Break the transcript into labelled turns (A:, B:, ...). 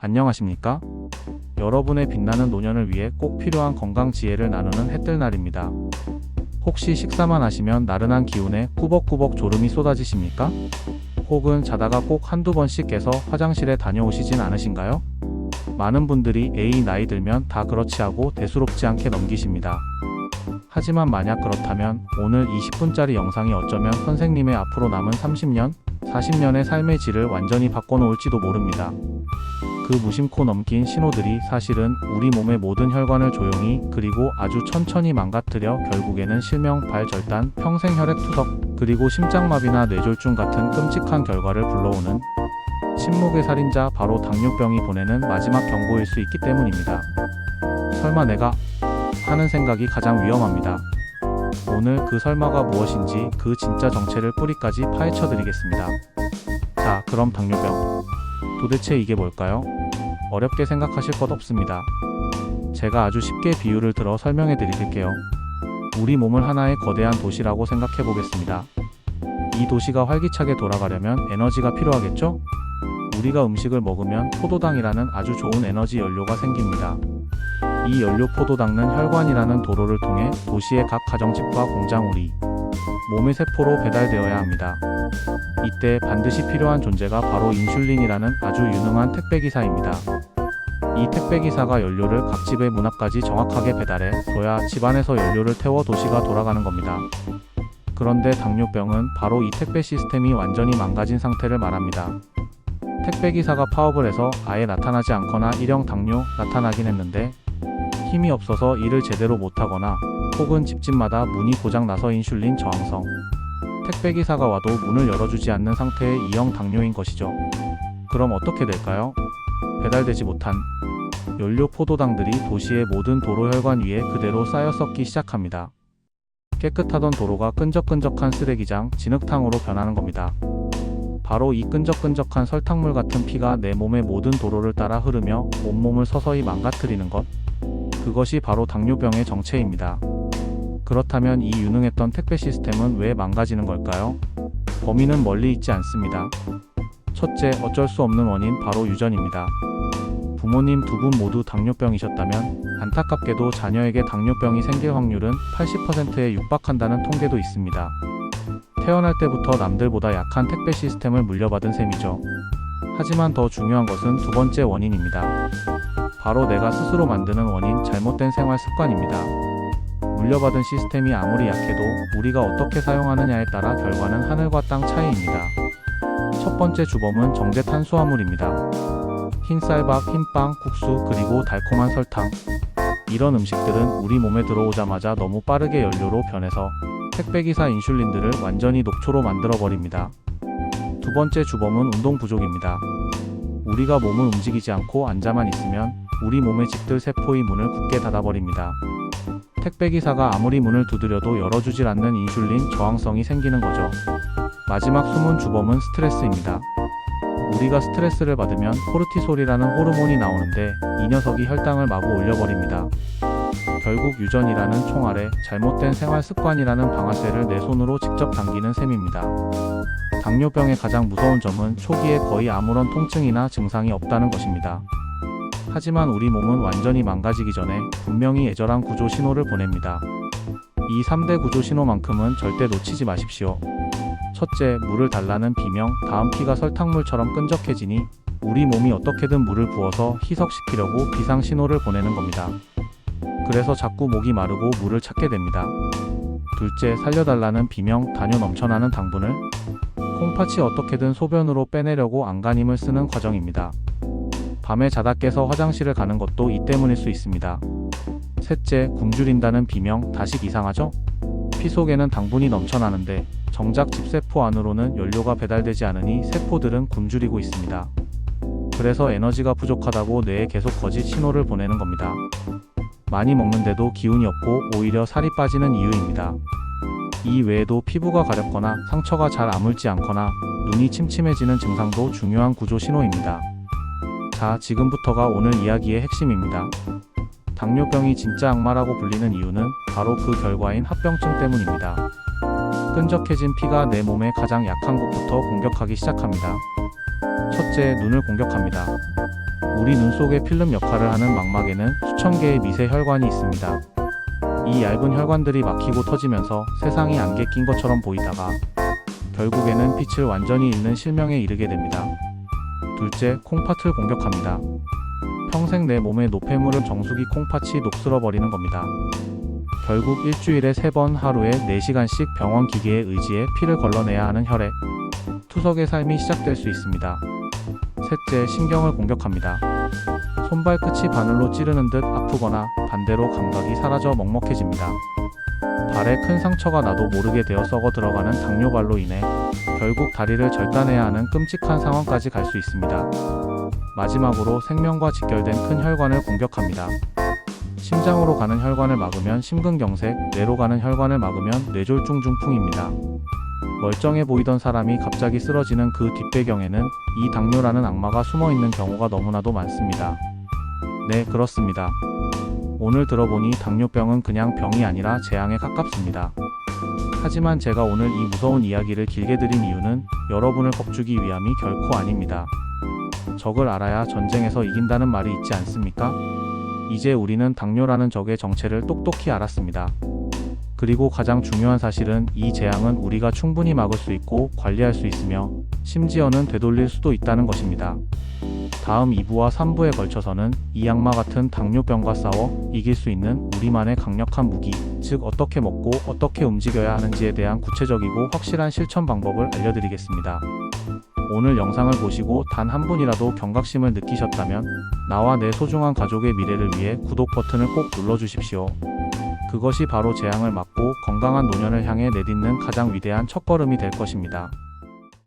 A: 안녕하십니까? 여러분의 빛나는 노년을 위해 꼭 필요한 건강 지혜를 나누는 햇뜰날입니다. 혹시 식사만 하시면 나른한 기운에 꾸벅꾸벅 졸음이 쏟아지십니까? 혹은 자다가 꼭 한두 번씩 깨서 화장실에 다녀오시진 않으신가요? 많은 분들이 에이 나이 들면 다 그렇지 하고 대수롭지 않게 넘기십니다. 하지만 만약 그렇다면 오늘 20분짜리 영상이 어쩌면 선생님의 앞으로 남은 30년, 40년의 삶의 질을 완전히 바꿔놓을지도 모릅니다. 그 무심코 넘긴 신호들이 사실은 우리 몸의 모든 혈관을 조용히 그리고 아주 천천히 망가뜨려 결국에는 실명, 발절단, 평생 혈액투석, 그리고 심장마비나 뇌졸중 같은 끔찍한 결과를 불러오는 침묵의 살인자 바로 당뇨병이 보내는 마지막 경고일 수 있기 때문입니다. 설마 내가? 하는 생각이 가장 위험합니다. 오늘 그 설마가 무엇인지 그 진짜 정체를 뿌리까지 파헤쳐 드리겠습니다. 자, 그럼 당뇨병. 도대체 이게 뭘까요? 어렵게 생각하실 것 없습니다. 제가 아주 쉽게 비유를 들어 설명해 드릴게요. 우리 몸을 하나의 거대한 도시라고 생각해 보겠습니다. 이 도시가 활기차게 돌아가려면 에너지가 필요하겠죠? 우리가 음식을 먹으면 포도당이라는 아주 좋은 에너지 연료가 생깁니다. 이 연료 포도당은 혈관이라는 도로를 통해 도시의 각 가정집과 공장 우리 몸의 세포로 배달되어야 합니다. 이때 반드시 필요한 존재가 바로 인슐린이라는 아주 유능한 택배기사입니다. 이 택배기사가 연료를 각 집의 문 앞까지 정확하게 배달해 줘야 집안에서 연료를 태워 도시가 돌아가는 겁니다. 그런데 당뇨병은 바로 이 택배 시스템이 완전히 망가진 상태를 말합니다. 택배기사가 파업을 해서 아예 나타나지 않거나 일형 당뇨 나타나긴 했는데 힘이 없어서 일을 제대로 못하거나 혹은 집집마다 문이 고장나서 인슐린 저항성 택배기사가 와도 문을 열어주지 않는 상태의 2형 당뇨인 것이죠. 그럼 어떻게 될까요? 배달되지 못한 연료 포도당들이 도시의 모든 도로 혈관 위에 그대로 쌓여 썩기 시작합니다. 깨끗하던 도로가 끈적끈적한 쓰레기장, 진흙탕으로 변하는 겁니다. 바로 이 끈적끈적한 설탕물 같은 피가 내 몸의 모든 도로를 따라 흐르며 온몸을 서서히 망가뜨리는 것. 그것이 바로 당뇨병의 정체입니다. 그렇다면 이 유능했던 택배 시스템은 왜 망가지는 걸까요? 범인은 멀리 있지 않습니다. 첫째, 어쩔 수 없는 원인 바로 유전입니다. 부모님 두 분 모두 당뇨병이셨다면 안타깝게도 자녀에게 당뇨병이 생길 확률은 80%에 육박한다는 통계도 있습니다. 태어날 때부터 남들보다 약한 택배 시스템을 물려받은 셈이죠. 하지만 더 중요한 것은 두 번째 원인입니다. 바로 내가 스스로 만드는 원인, 잘못된 생활 습관입니다. 물려받은 시스템이 아무리 약해도 우리가 어떻게 사용하느냐에 따라 결과는 하늘과 땅 차이입니다. 첫 번째 주범은 정제 탄수화물입니다. 흰 쌀밥, 흰빵, 국수, 그리고 달콤한 설탕. 이런 음식들은 우리 몸에 들어오자마자 너무 빠르게 연료로 변해서 택배기사 인슐린들을 완전히 녹초로 만들어버립니다. 두 번째 주범은 운동 부족입니다. 우리가 몸을 움직이지 않고 앉아만 있으면 우리 몸의 집들 세포의 문을 굳게 닫아버립니다. 택배기사가 아무리 문을 두드려도 열어주질 않는 인슐린 저항성이 생기는 거죠. 마지막 숨은 주범은 스트레스입니다. 우리가 스트레스를 받으면 코르티솔이라는 호르몬이 나오는데 이 녀석이 혈당을 마구 올려버립니다. 결국 유전이라는 총 아래 잘못된 생활 습관이라는 방아쇠를 내 손으로 직접 당기는 셈입니다. 당뇨병의 가장 무서운 점은 초기에 거의 아무런 통증이나 증상이 없다는 것입니다. 하지만 우리 몸은 완전히 망가지기 전에 분명히 애절한 구조 신호를 보냅니다. 이 3대 구조 신호만큼은 절대 놓치지 마십시오. 첫째, 물을 달라는 비명, 다음 피가 설탕물처럼 끈적해지니 우리 몸이 어떻게든 물을 부어서 희석시키려고 비상 신호를 보내는 겁니다. 그래서 자꾸 목이 마르고 물을 찾게 됩니다. 둘째, 살려달라는 비명, 단뇨 넘쳐나는 당분을 콩팥이 어떻게든 소변으로 빼내려고 안간힘을 쓰는 과정입니다. 밤에 자다 깨서 화장실을 가는 것도 이 때문일 수 있습니다. 셋째, 굶주린다는 비명, 다식 이상하죠? 피 속에는 당분이 넘쳐나는데 정작 집세포 안으로는 연료가 배달되지 않으니 세포들은 굶주리고 있습니다. 그래서 에너지가 부족하다고 뇌에 계속 거짓 신호를 보내는 겁니다. 많이 먹는데도 기운이 없고 오히려 살이 빠지는 이유입니다. 이 외에도 피부가 가렵거나 상처가 잘 아물지 않거나 눈이 침침해지는 증상도 중요한 구조 신호입니다. 자, 지금부터가 오늘 이야기의 핵심입니다. 당뇨병이 진짜 악마라고 불리는 이유는 바로 그 결과인 합병증 때문입니다. 끈적해진 피가 내 몸의 가장 약한 곳부터 공격하기 시작합니다. 첫째, 눈을 공격합니다. 우리 눈 속에 필름 역할을 하는 망막에는 수천 개의 미세 혈관이 있습니다. 이 얇은 혈관들이 막히고 터지면서 세상이 안개 낀 것처럼 보이다가 결국에는 빛을 완전히 잃는 실명에 이르게 됩니다. 둘째, 콩팥을 공격합니다. 평생 내 몸의 노폐물을 정수기 콩팥이 녹슬어버리는 겁니다. 결국 일주일에 3번 하루에 4시간씩 병원 기계에 의지해 피를 걸러내야 하는 혈액, 투석의 삶이 시작될 수 있습니다. 셋째, 신경을 공격합니다. 손발끝이 바늘로 찌르는 듯 아프거나 반대로 감각이 사라져 먹먹해집니다. 발에 큰 상처가 나도 모르게 되어 썩어 들어가는 당뇨발로 인해 결국 다리를 절단해야 하는 끔찍한 상황까지 갈 수 있습니다. 마지막으로 생명과 직결된 큰 혈관을 공격합니다. 심장으로 가는 혈관을 막으면 심근경색, 뇌로 가는 혈관을 막으면 뇌졸중 중풍입니다. 멀쩡해 보이던 사람이 갑자기 쓰러지는 그 뒷배경에는 이 당뇨라는 악마가 숨어있는 경우가 너무나도 많습니다. 네, 그렇습니다. 오늘 들어보니 당뇨병은 그냥 병이 아니라 재앙에 가깝습니다. 하지만 제가 오늘 이 무서운 이야기를 길게 드린 이유는 여러분을 겁주기 위함이 결코 아닙니다. 적을 알아야 전쟁에서 이긴다는 말이 있지 않습니까? 이제 우리는 당뇨라는 적의 정체를 똑똑히 알았습니다. 그리고 가장 중요한 사실은 이 재앙은 우리가 충분히 막을 수 있고 관리할 수 있으며 심지어는 되돌릴 수도 있다는 것입니다. 다음 2부와 3부에 걸쳐서는 이 악마 같은 당뇨병과 싸워 이길 수 있는 우리만의 강력한 무기, 즉 어떻게 먹고 어떻게 움직여야 하는지에 대한 구체적이고 확실한 실천 방법을 알려드리겠습니다. 오늘 영상을 보시고 단 한 분이라도 경각심을 느끼셨다면 나와 내 소중한 가족의 미래를 위해 구독 버튼을 꼭 눌러주십시오. 그것이 바로 재앙을 막고 건강한 노년을 향해 내딛는 가장 위대한 첫걸음이 될 것입니다.